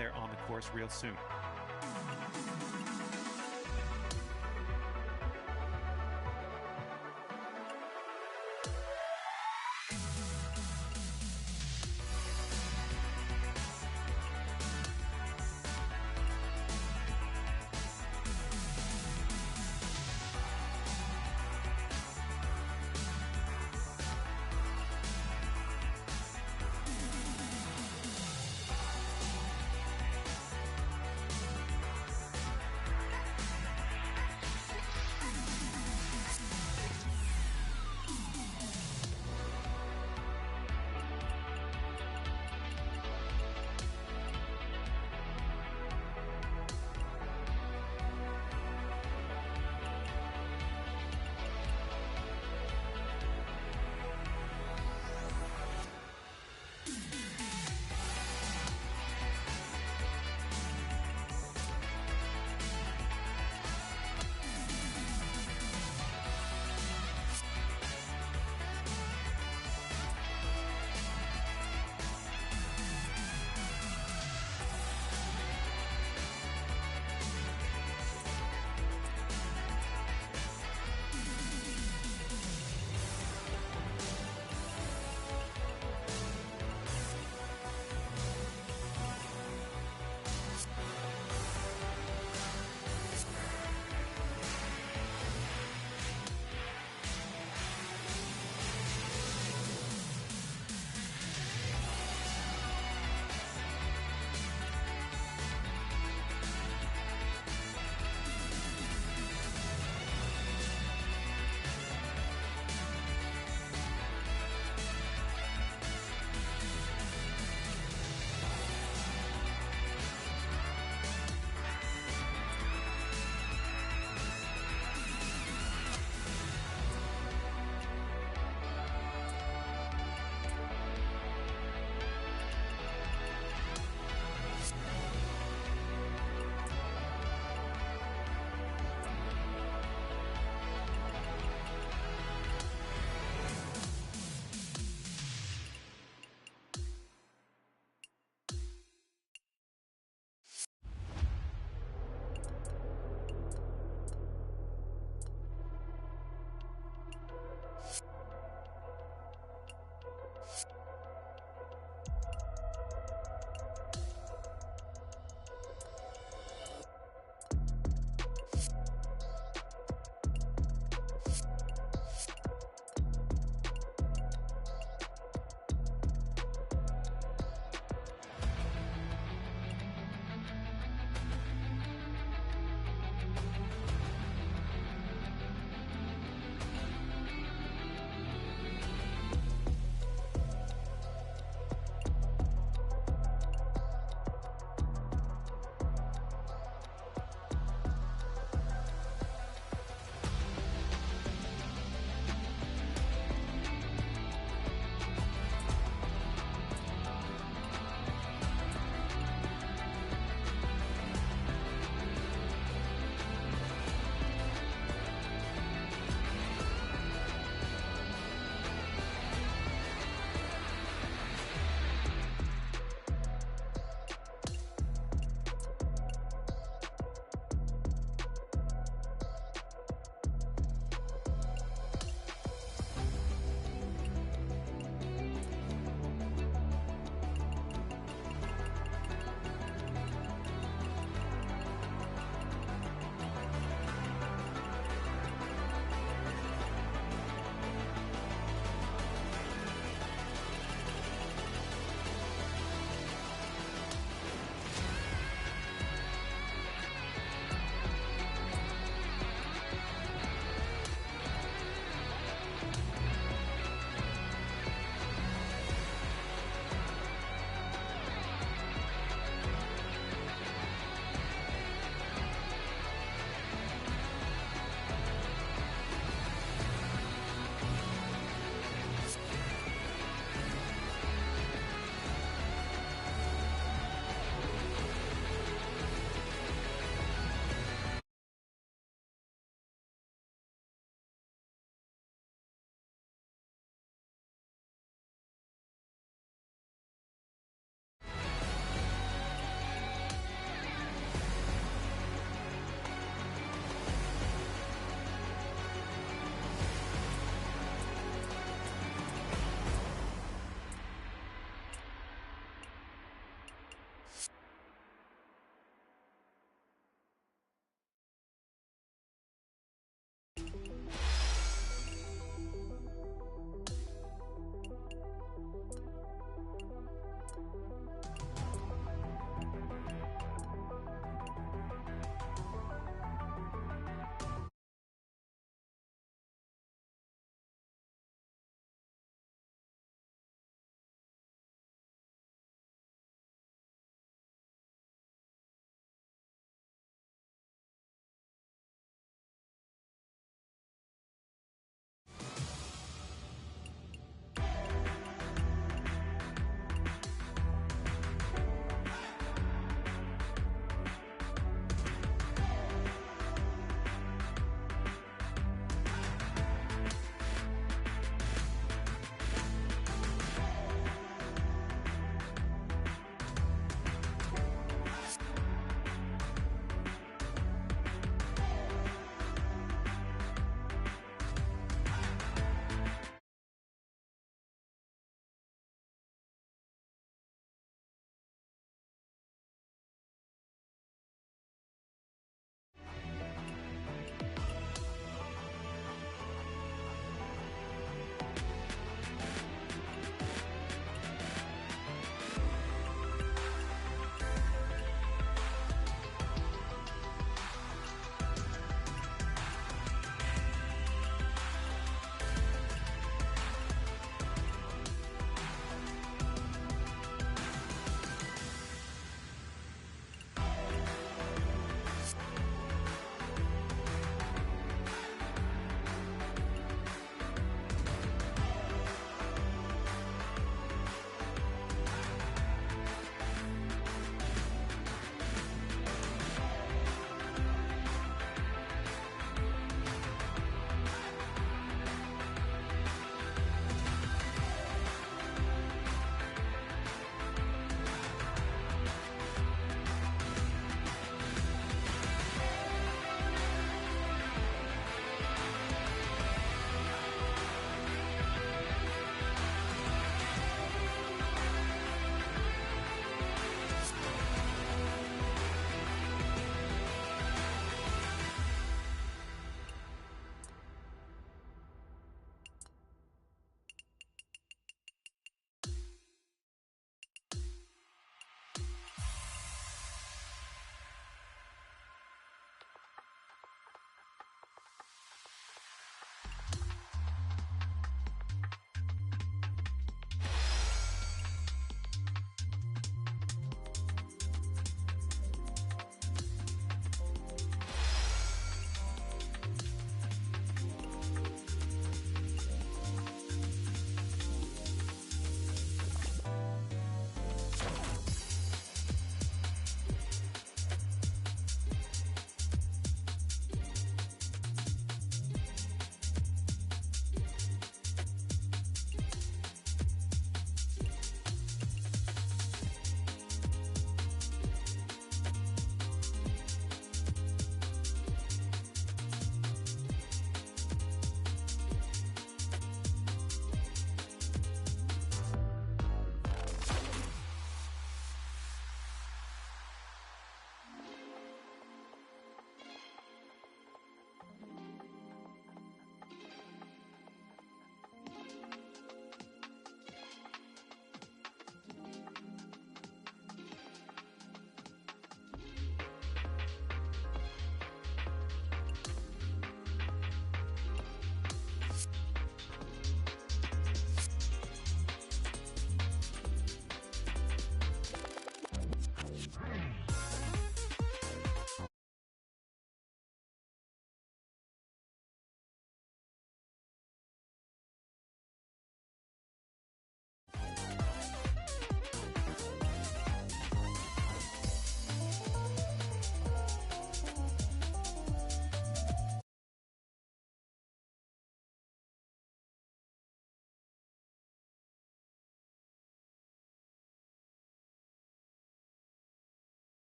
there on the course real soon.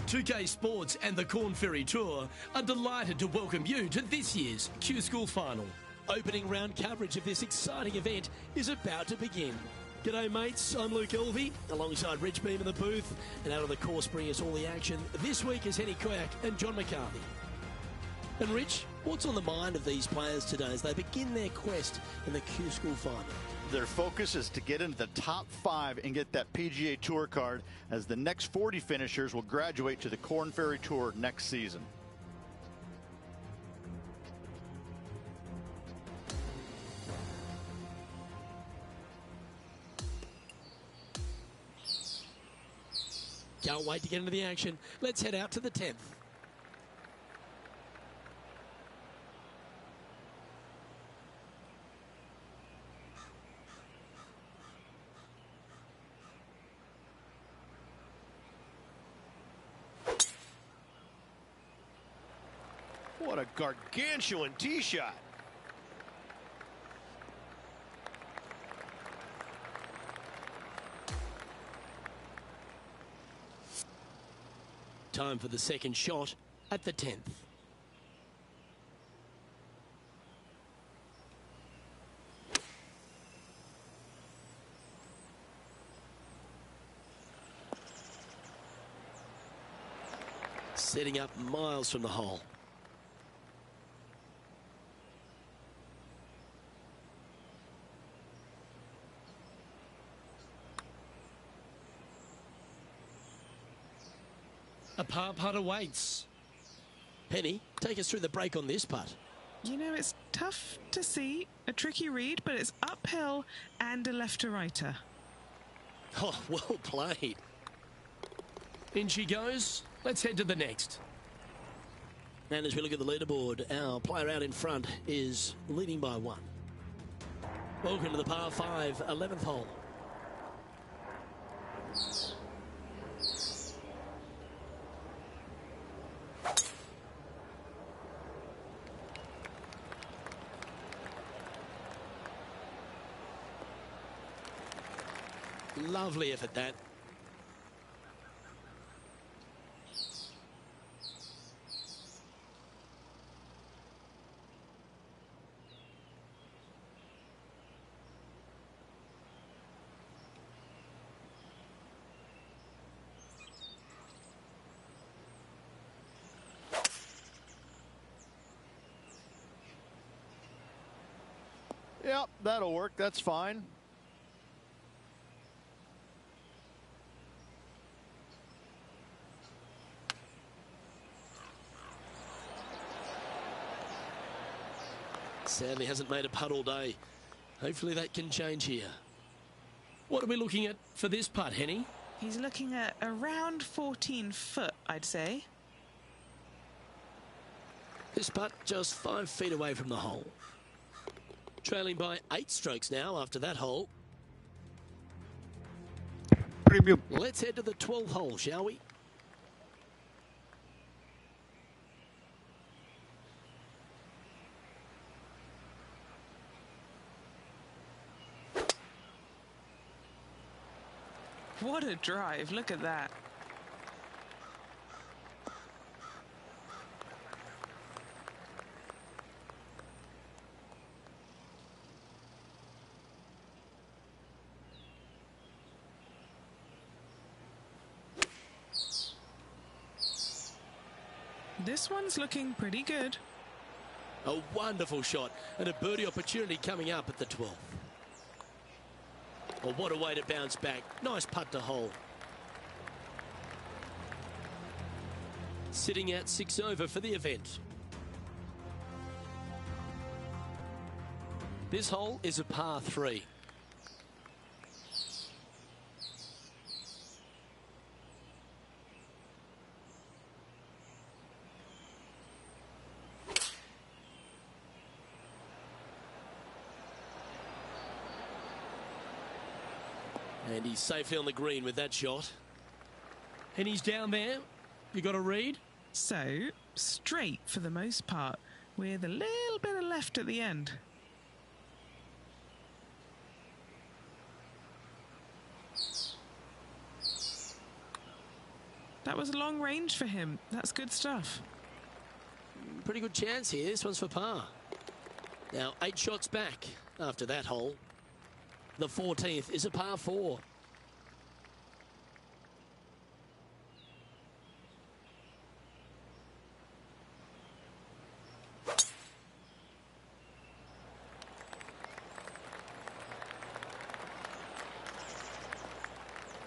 2K Sports and the Corn Ferry Tour are delighted to welcome you to this year's Q School Final. Opening round coverage of this exciting event is about to begin. G'day mates, I'm Luke Elvey, alongside Rich Beam in the booth, and out on the course bringing us all the action this week is Henny Quack and John McCarthy. And Rich, what's on the mind of these players today as they begin their quest in the Q School Final? Their focus is to get into the top 5 and get that PGA Tour card, as the next 40 finishers will graduate to the Corn Ferry Tour next season. Can't wait to get into the action. Let's head out to the 10th. What a gargantuan tee shot. Time for the second shot at the 10th. Setting up miles from the hole. A par putt awaits. Penny, take us through the break on this putt. You know, it's tough to see, a tricky read, but it's uphill and a left-to-righter. Oh, well played. In she goes. Let's head to the next. And as we look at the leaderboard, our player out in front is leading by 1. Welcome to the par 5, 11th hole. Lovely effort, that. Yep, that'll work. That's fine. Sadly hasn't made a putt all day. Hopefully that can change here. What are we looking at for this putt, Henny? He's looking at around 14 foot, I'd say. This putt just 5 feet away from the hole. Trailing by 8 strokes now after that hole. Premium. Let's head to the 12th hole, shall we? What a drive, look at that. This one's looking pretty good. A wonderful shot and a birdie opportunity coming up at the 12th. Oh, what a way to bounce back. Nice putt to hole. Sitting at 6 over for the event. This hole is a par 3. And he's safely on the green with that shot. And he's down there. You got a read? So, straight for the most part, with a little bit of left at the end. That was long range for him. That's good stuff. Pretty good chance here. This one's for par. Now 8 shots back after that hole. The 14th is a par 4.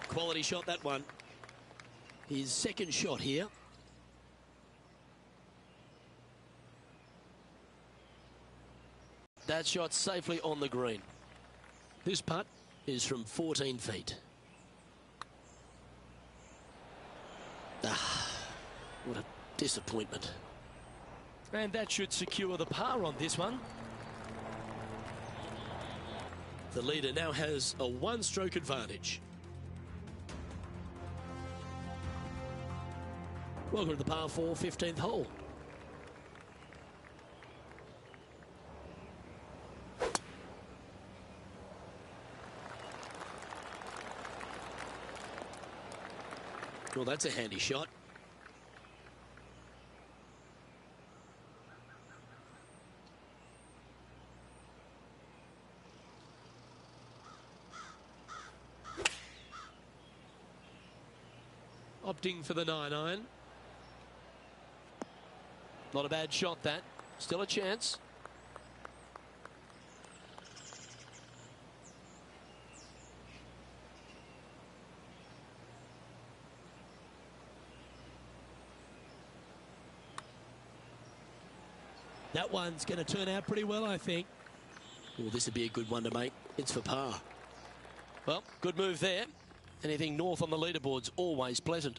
Quality shot, that one. His second shot here. That shot safely on the green. This putt is from 14 feet. What a disappointment. And that should secure the par on this one. The leader now has a 1-stroke advantage. Welcome to the par 4 15th hole. Well, that's a handy shot. Opting for the 9-iron. Not a bad shot, that. Still a chance. That one's going to turn out pretty well, I think. Well, this would be a good one to make. It's for par. Well, good move there. Anything north on the leaderboard's always pleasant.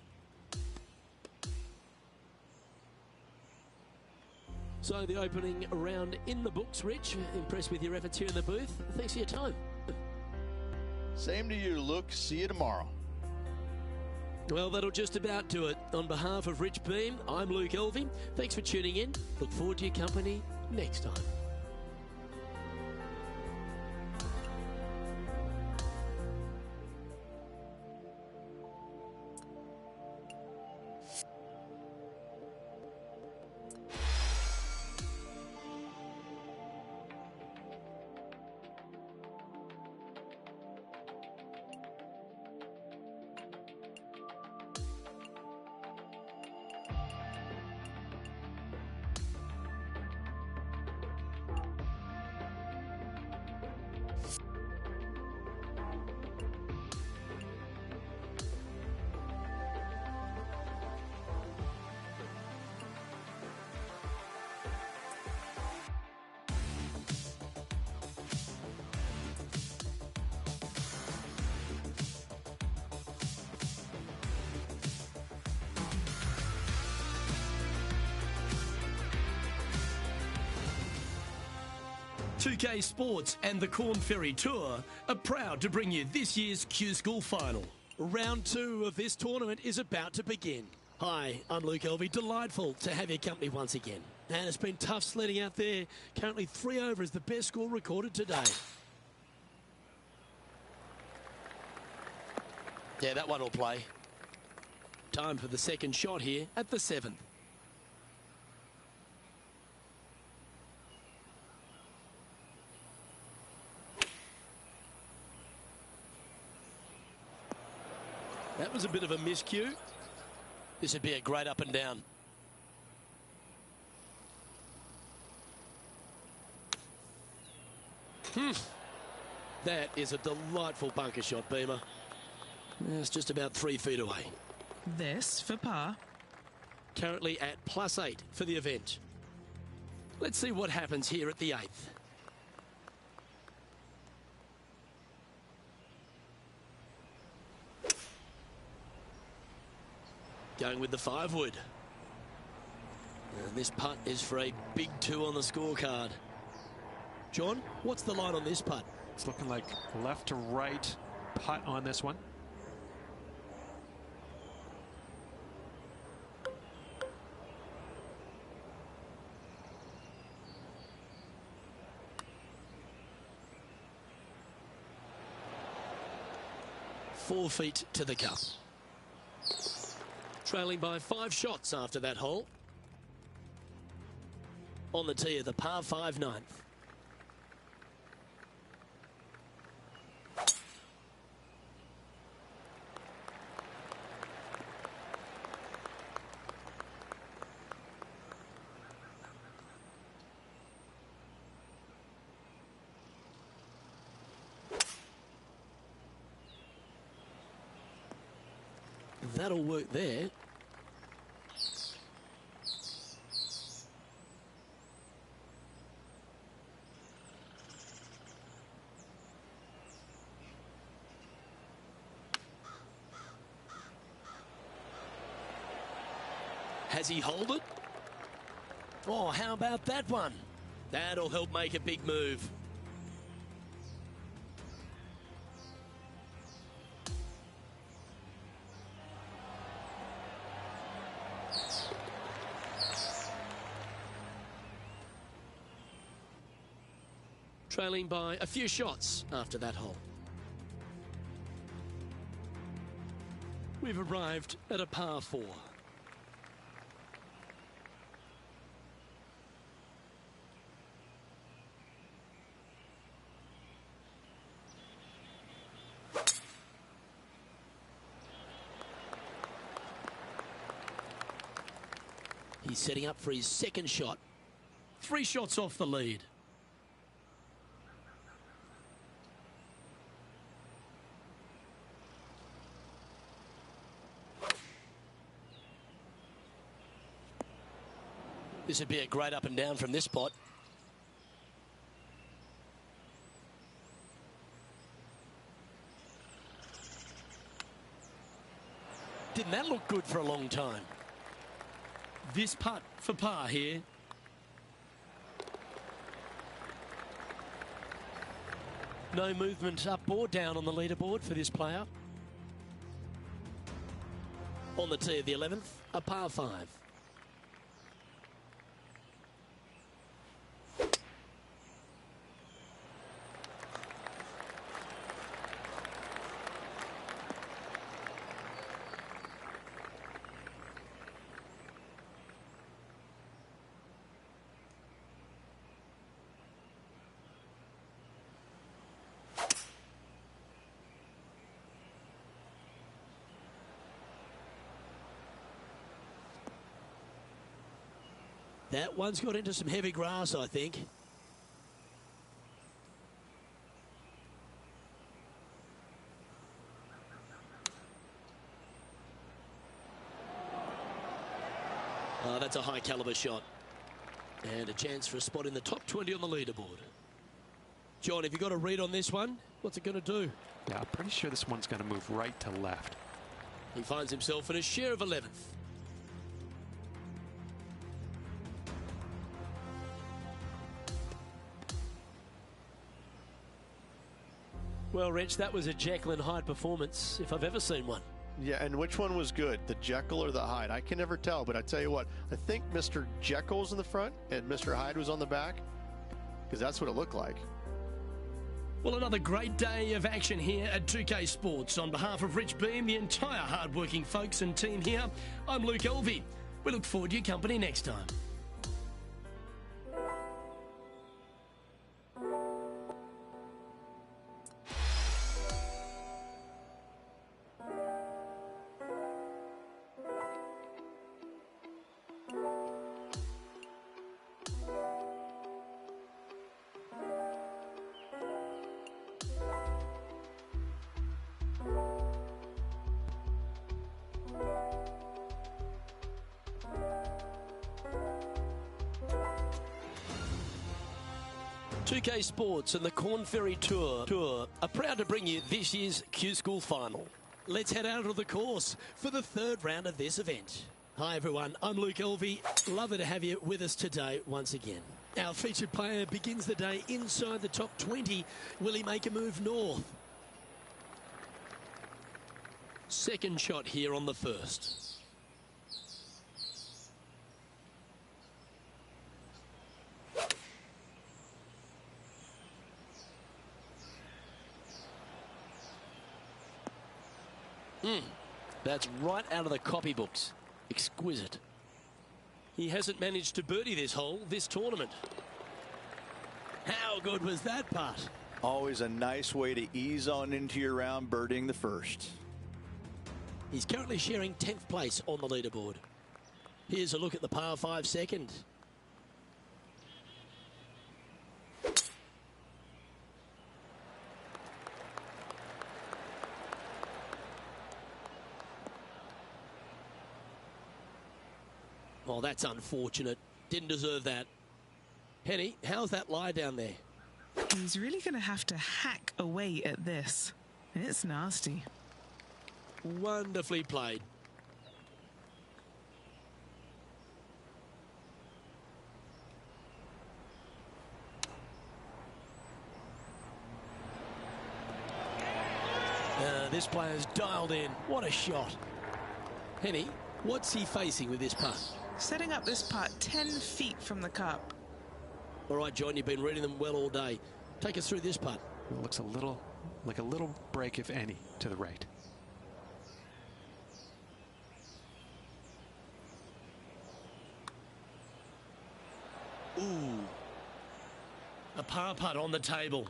So the opening round in the books, Rich. Impressed with your efforts here in the booth. Thanks for your time. Same to you, Luke. See you tomorrow. Well, that'll just about do it. On behalf of Rich Beam, I'm Luke Elvey. Thanks for tuning in. Look forward to your company next time. .2K Sports and the Corn Ferry Tour are proud to bring you this year's Q School Final. Round 2 of this tournament is about to begin. Hi, I'm Luke Elvey. Delightful to have your company once again. And it's been tough sledding out there. Currently 3 over is the best score recorded today. Yeah, that one will play. Time for the second shot here at the 7th. That was a bit of a miscue. This would be a great up and down. That is a delightful bunker shot, Beamer. It's just about 3 feet away. This for par. Currently at +8 for the event. Let's see what happens here at the 8th. Going with the 5-wood. And this putt is for a big 2 on the scorecard. John, what's the line on this putt? It's looking like left to right putt on this one. Four feet to the cup. Trailing by 5 shots after that hole. On the tee of the par 5 ninth. That'll work there. Has he holed it? Oh, how about that one? That'll help make a big move. Trailing by a few shots after that hole. We've arrived at a par 4. He's setting up for his second shot. 3 shots off the lead. This would be a great up and down from this spot. Didn't that look good for a long time? This putt for par here. No movement up or down on the leaderboard for this player. On the tee of the 11th, a par 5. That one's got into some heavy grass, I think. Oh, that's a high caliber shot. And a chance for a spot in the top 20 on the leaderboard. John, have you got a read on this one? What's it going to do? Yeah, I'm pretty sure this one's going to move right to left. He finds himself in a share of 11th. Well, Rich, that was a Jekyll and Hyde performance, if I've ever seen one. Yeah, and which one was good, the Jekyll or the Hyde? I can never tell, but I tell you what, I think Mr. Jekyll was in the front and Mr. Hyde was on the back, because that's what it looked like. Well, another great day of action here at 2K Sports. On behalf of Rich Beam, the entire hard-working folks and team here, I'm Luke Elvey. We look forward to your company next time. .2K Sports and the Corn Ferry Tour are proud to bring you this year's Q School Final. Let's head out of the course for the 3rd round of this event. Hi everyone, I'm Luke Elvey. Lovely to have you with us today once again. Our featured player begins the day inside the top 20. Will he make a move north? Second shot here on the first. That's right out of the copybooks. Exquisite. He hasn't managed to birdie this hole this tournament. How good was that putt? Always a nice way to ease on into your round, birdieing the first. He's currently sharing 10th place on the leaderboard. Here's a look at the par 5 second. Oh, that's unfortunate. Didn't deserve that. Penny, how's that lie down there? He's really going to have to hack away at this. It's nasty. Wonderfully played. This player's dialed in. What a shot. Penny, what's he facing with this putt? Setting up this putt 10 feet from the cup. All right, John, you've been reading them well all day. Take us through this putt. It looks a little like a little break, if any, to the right. Ooh. A par putt on the table.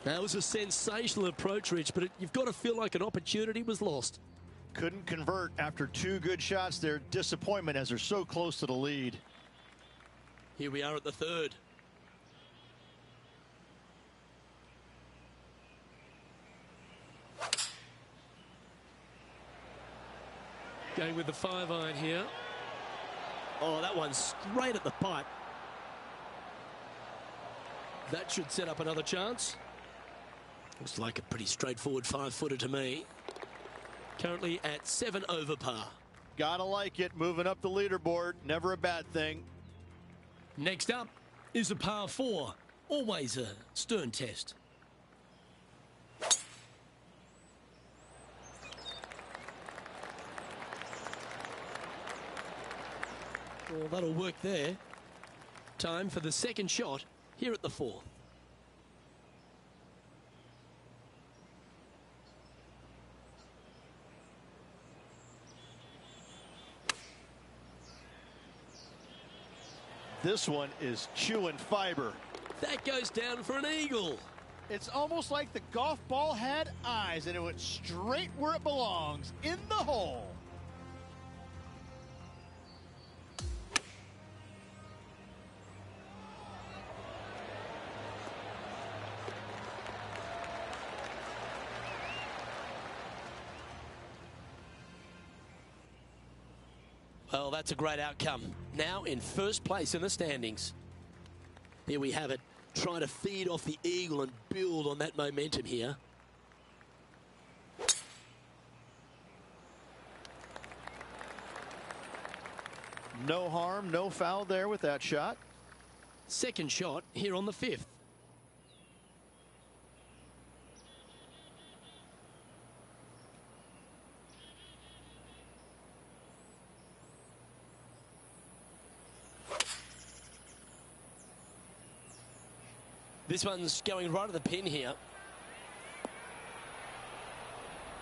That was a sensational approach, Rich, but you've got to feel like an opportunity was lost. Couldn't convert after 2 good shots there. Disappointment as they're so close to the lead. Here we are at the 3rd. Going with the 5-iron here. Oh, that one's straight at the pipe. That should set up another chance. Looks like a pretty straightforward 5-footer to me. Currently at 7 over par. Gotta like it. Moving up the leaderboard. Never a bad thing. Next up is a par 4. Always a stern test. Well, that'll work there. Time for the second shot here at the 4th. This one is chewing fiber. That goes down for an eagle. It's almost like the golf ball had eyes and it went straight where it belongs, in the hole. Well, that's a great outcome. Now in first place in the standings. Here we have it. Trying to feed off the eagle and build on that momentum here. No harm, no foul there with that shot. Second shot here on the 5th. This one's going right at the pin here.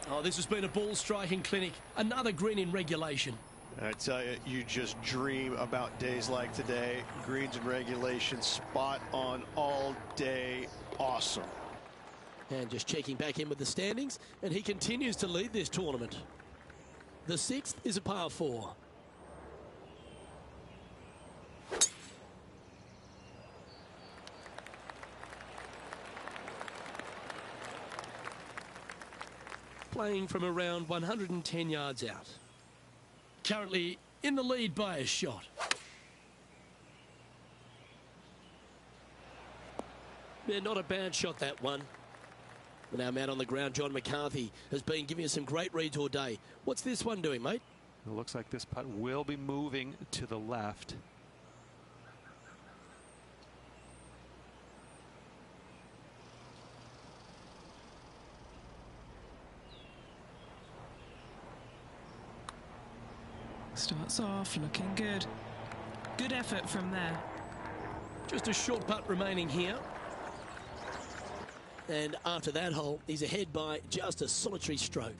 Oh, this has been a ball striking clinic. Another green in regulation. I tell you, you just dream about days like today. Greens in regulation, spot on all day. Awesome. And just checking back in with the standings, and he continues to lead this tournament. The 6th is a par 4. Playing from around 110 yards out. Currently in the lead by a shot. Yeah, not a bad shot, that one. And our man on the ground, John McCarthy, has been giving us some great reads all day. What's this one doing, mate? It looks like this putt will be moving to the left. Starts off looking good. Good effort from there. Just a short putt remaining here. And after that hole, he's ahead by just a solitary stroke.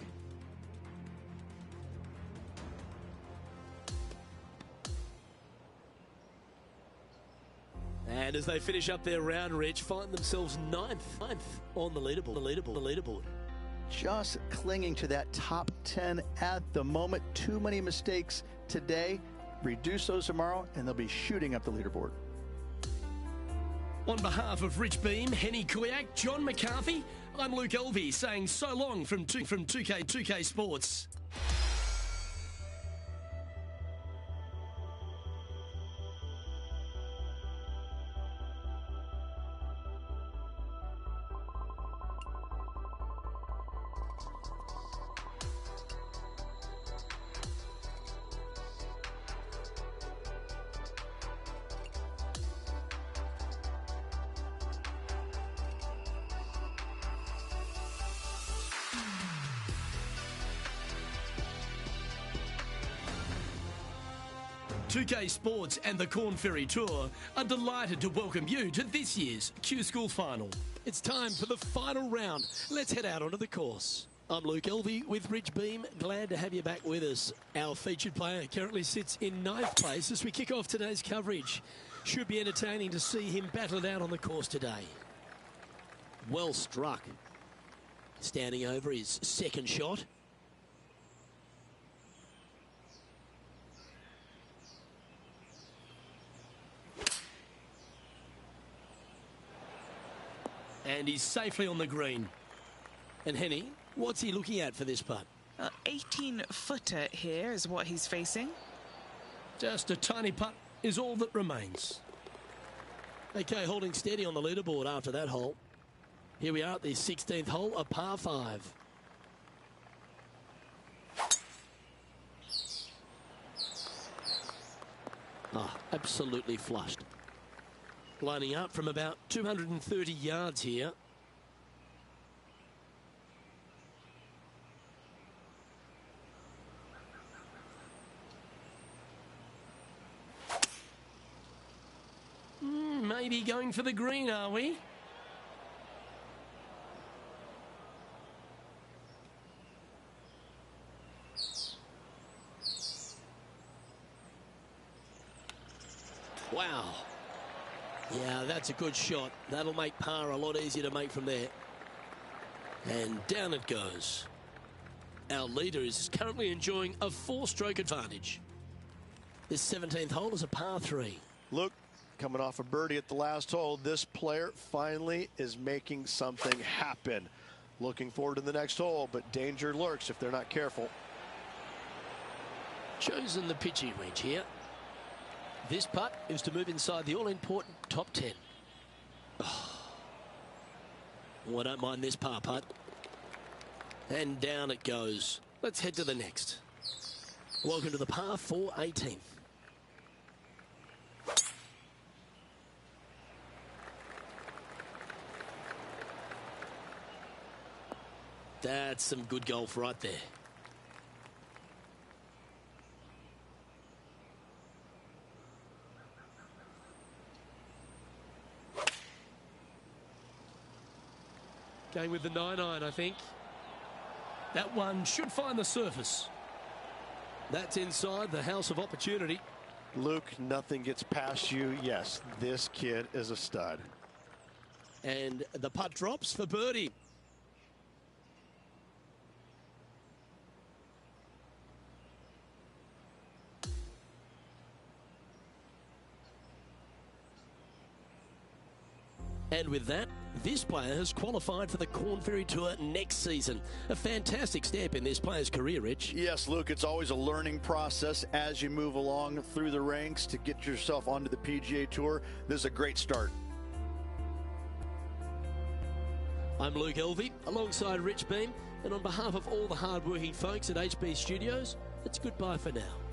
And as they finish up their round, Rich, find themselves ninth on the leaderboard. Just clinging to that top 10 at the moment. Too many mistakes today. Reduce those tomorrow, and they'll be shooting up the leaderboard. On behalf of Rich Beam, Henny Kuyak, John McCarthy, I'm Luke Elvey saying so long from 2K Sports. PGA2K Sports and the Corn Ferry Tour are delighted to welcome you to this year's Q School Final. It's time for the final round. Let's head out onto the course. I'm Luke Elvey with Rich Beam. Glad to have you back with us. Our featured player currently sits in 9th place as we kick off today's coverage. Should be entertaining to see him battle it out on the course today. Well struck. Standing over his second shot. And he's safely on the green. And Henny, what's he looking at for this putt? 18-footer here is what he's facing. Just a tiny putt is all that remains. Okay, holding steady on the leaderboard after that hole. Here we are at the 16th hole, a par 5. Absolutely flushed. Lining up from about 230 yards here. Maybe going for the green, are we? Wow. Yeah, that's a good shot. That'll make par a lot easier to make from there. And down it goes. Our leader is currently enjoying a 4-stroke advantage. This 17th hole is a par 3. Look, coming off a birdie at the last hole, this player finally is making something happen. Looking forward to the next hole, but danger lurks if they're not careful. Chosen the pitching wedge here. This putt is to move inside the all-important top 10. Oh, I don't mind this par putt. And down it goes. Let's head to the next. Welcome to the par 4 18th. That's some good golf right there. Going with the 9-iron, I think. That one should find the surface. That's inside the house of opportunity. Luke, nothing gets past you. Yes, this kid is a stud. And the putt drops for birdie. And with that, this player has qualified for the Corn Ferry Tour next season. A fantastic step in this player's career, Rich. Yes, Luke, it's always a learning process as you move along through the ranks to get yourself onto the PGA Tour. This is a great start. I'm Luke Elvey, alongside Rich Beam, and on behalf of all the hard-working folks at HB Studios, it's goodbye for now.